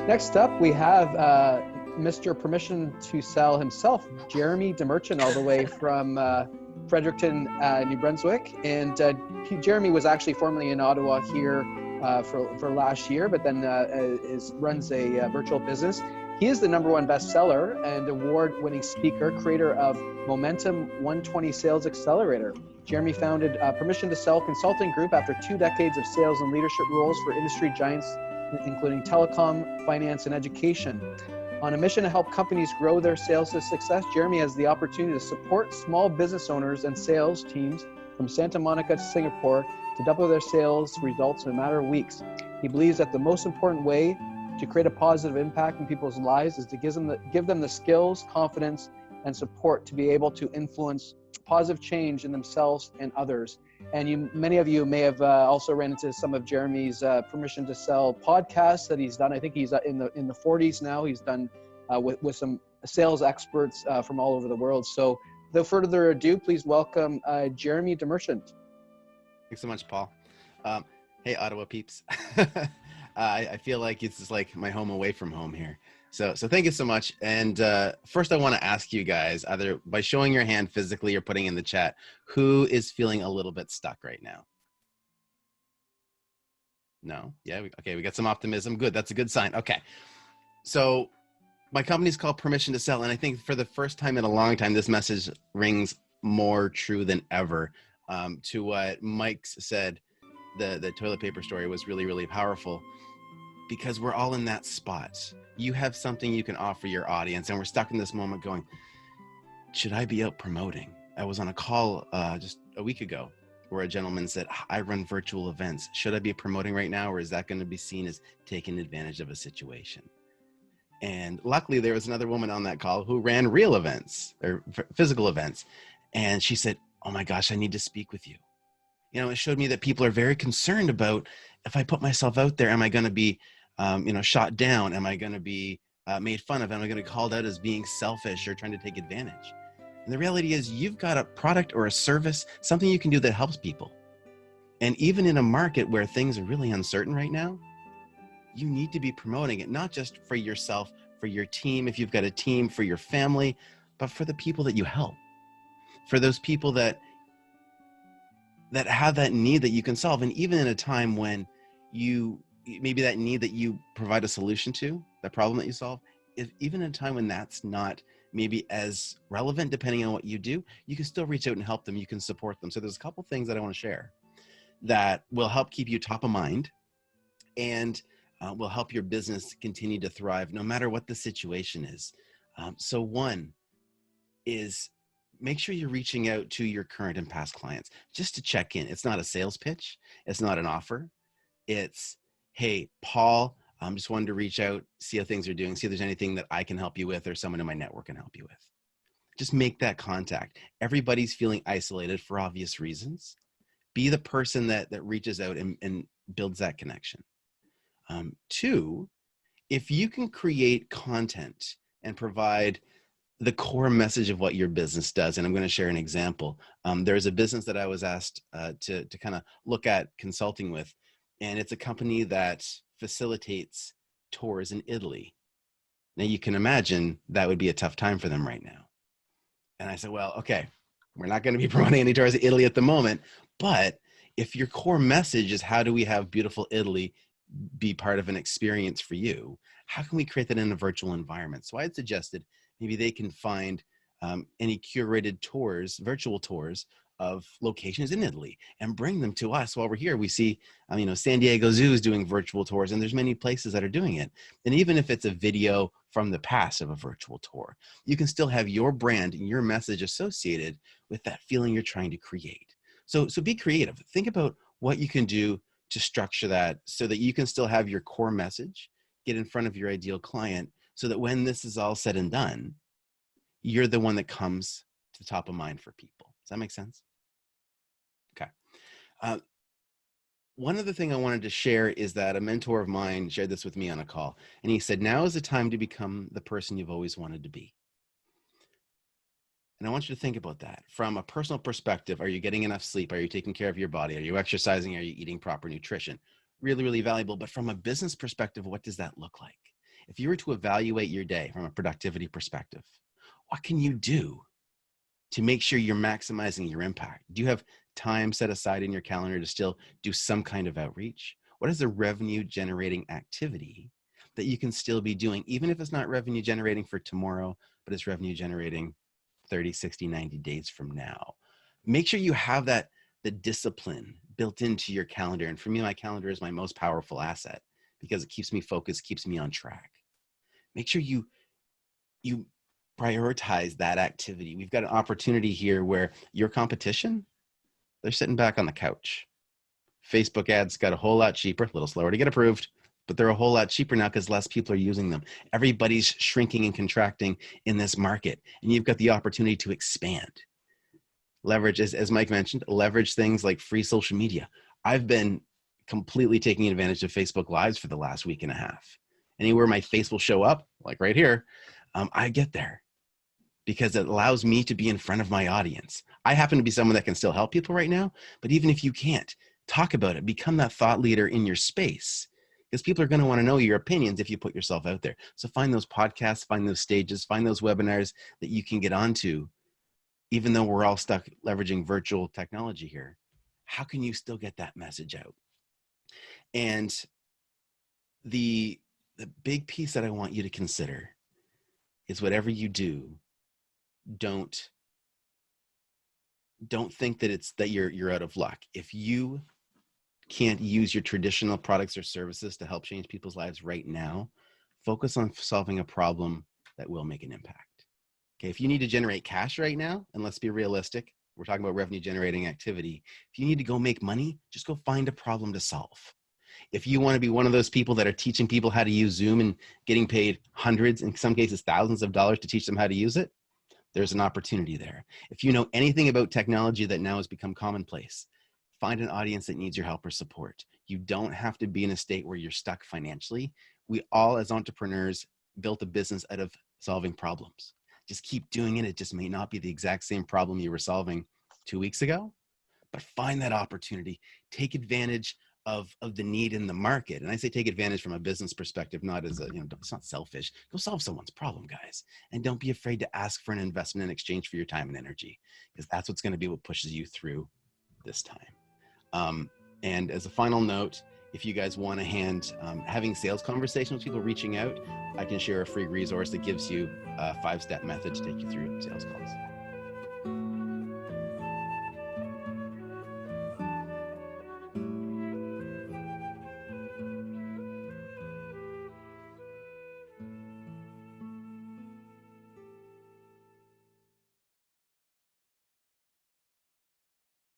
Next up, we have Mr. Permission to Sell himself, Jeremy DeMerchant, all the way from Fredericton, New Brunswick. And Jeremy was actually formerly in Ottawa here for last year, but then runs a virtual business. He is the #1 bestseller and award-winning speaker, creator of Momentum 120 Sales Accelerator. Jeremy founded Permission to Sell Consulting Group after 2 decades of sales and leadership roles for industry giants, including telecom, finance, and education. On a mission to help companies grow their sales to success, Jeremy has the opportunity to support small business owners and sales teams from Santa Monica to Singapore to double their sales results in a matter of weeks. He believes that the most important way to create a positive impact in people's lives is to give them the skills, confidence, and support to be able to influence positive change in themselves and others. And many of you may have also ran into some of Jeremy's Permission to Sell podcasts that he's done. I think he's in the 40s now. He's done with some sales experts from all over the world. So without further ado, please welcome Jeremy DeMerchant. Thanks so much, Paul. Hey, Ottawa peeps. I feel like it's just like my home away from home here. So thank you so much. And first I want to ask you guys, either by showing your hand physically or putting in the chat, who is feeling a little bit stuck right now? No? Yeah? Okay, we got some optimism. Good. That's a good sign. Okay. So my company's called Permission to Sell. And I think for the first time in a long time, this message rings more true than ever. To what Mike's said, the toilet paper story was really, really powerful, because we're all in that spot. You have something you can offer your audience, and we're stuck in this moment going, should I be out promoting? I was on a call just a week ago where a gentleman said, I run virtual events. Should I be promoting right now, or is that going to be seen as taking advantage of a situation? And luckily there was another woman on that call who ran real events or physical events. And she said, oh my gosh, I need to speak with you. You know, it showed me that people are very concerned about, if I put myself out there, am I going to be shot down? Am I going to be made fun of? Am I going to be called out as being selfish or trying to take advantage? And the reality is, you've got a product or a service, something you can do that helps people. And even in a market where things are really uncertain right now, you need to be promoting it, not just for yourself, for your team, if you've got a team, for your family, but for the people that you help, for those people that have that need that you can solve. And even in a time when maybe that need that you provide a solution to, that problem that you solve, even in a time when that's not maybe as relevant, depending on what you do, you can still reach out and help them. You can support them. So there's a couple things that I want to share that will help keep you top of mind and will help your business continue to thrive no matter what the situation is. So one is, make sure you're reaching out to your current and past clients just to check in. It's not a sales pitch. It's not an offer. It's, hey, Paul, I'm just wanting to reach out, see how things are doing, see if there's anything that I can help you with or someone in my network can help you with. Just make that contact. Everybody's feeling isolated for obvious reasons. Be the person that reaches out and builds that connection. Two, if you can create content and provide the core message of what your business does. And I'm going to share an example. There's a business that I was asked to kind of look at consulting with, and it's a company that facilitates tours in Italy. Now you can imagine that would be a tough time for them right now. And I said, well, okay, we're not going to be promoting any tours in Italy at the moment, but if your core message is how do we have beautiful Italy be part of an experience for you, how can we create that in a virtual environment? So I had suggested maybe they can find any curated tours, virtual tours of locations in Italy and bring them to us while we're here. We see, San Diego Zoo is doing virtual tours, and there's many places that are doing it. And even if it's a video from the past of a virtual tour, you can still have your brand and your message associated with that feeling you're trying to create. So be creative. Think about what you can do to structure that so that you can still have your core message, get in front of your ideal client, so that when this is all said and done, you're the one that comes to the top of mind for people. Does that make sense? Okay. One other thing I wanted to share is that a mentor of mine shared this with me on a call, and he said, now is the time to become the person you've always wanted to be. And I want you to think about that from a personal perspective. Are you getting enough sleep? Are you taking care of your body? Are you exercising? Are you eating proper nutrition? Really, really valuable. But from a business perspective, what does that look like? If you were to evaluate your day from a productivity perspective, what can you do to make sure you're maximizing your impact? Do you have time set aside in your calendar to still do some kind of outreach? What is the revenue generating activity that you can still be doing, even if it's not revenue generating for tomorrow, but it's revenue generating 30, 60, 90 days from now? Make sure you have the discipline built into your calendar. And for me, my calendar is my most powerful asset because it keeps me focused, keeps me on track. Make sure you prioritize that activity. We've got an opportunity here where your competition, they're sitting back on the couch. Facebook ads got a whole lot cheaper, a little slower to get approved, but they're a whole lot cheaper now because less people are using them. Everybody's shrinking and contracting in this market, and you've got the opportunity to expand. Leverage, as Mike mentioned, leverage things like free social media. I've been completely taking advantage of Facebook Lives for the last week and a half. Anywhere my face will show up, like right here, I get there because it allows me to be in front of my audience. I happen to be someone that can still help people right now, but even if you can't, talk about it, become that thought leader in your space, because people are going to want to know your opinions if you put yourself out there. So find those podcasts, find those stages, find those webinars that you can get onto, even though we're all stuck leveraging virtual technology here. How can you still get that message out? And the big piece that I want you to consider is whatever you do, don't think that you're out of luck. If you can't use your traditional products or services to help change people's lives right now, focus on solving a problem that will make an impact. Okay, if you need to generate cash right now, and let's be realistic, we're talking about revenue generating activity. If you need to go make money, just go find a problem to solve. If you want to be one of those people that are teaching people how to use Zoom and getting paid hundreds, in some cases thousands of dollars to teach them how to use it, there's an opportunity there. If you know anything about technology that now has become commonplace, find an audience that needs your help or support. You don't have to be in a state where you're stuck financially. We all, as entrepreneurs, built a business out of solving problems. Just keep doing it. It just may not be the exact same problem you were solving 2 weeks ago, but find that opportunity. Take advantage of the need in the market. And I say take advantage from a business perspective, not as it's not selfish. Go solve someone's problem, guys. And don't be afraid to ask for an investment in exchange for your time and energy, because that's what's going to be what pushes you through this time. And as a final note, if you guys want to having sales conversations with people, reaching out, I can share a free resource that gives you a 5-step method to take you through sales calls.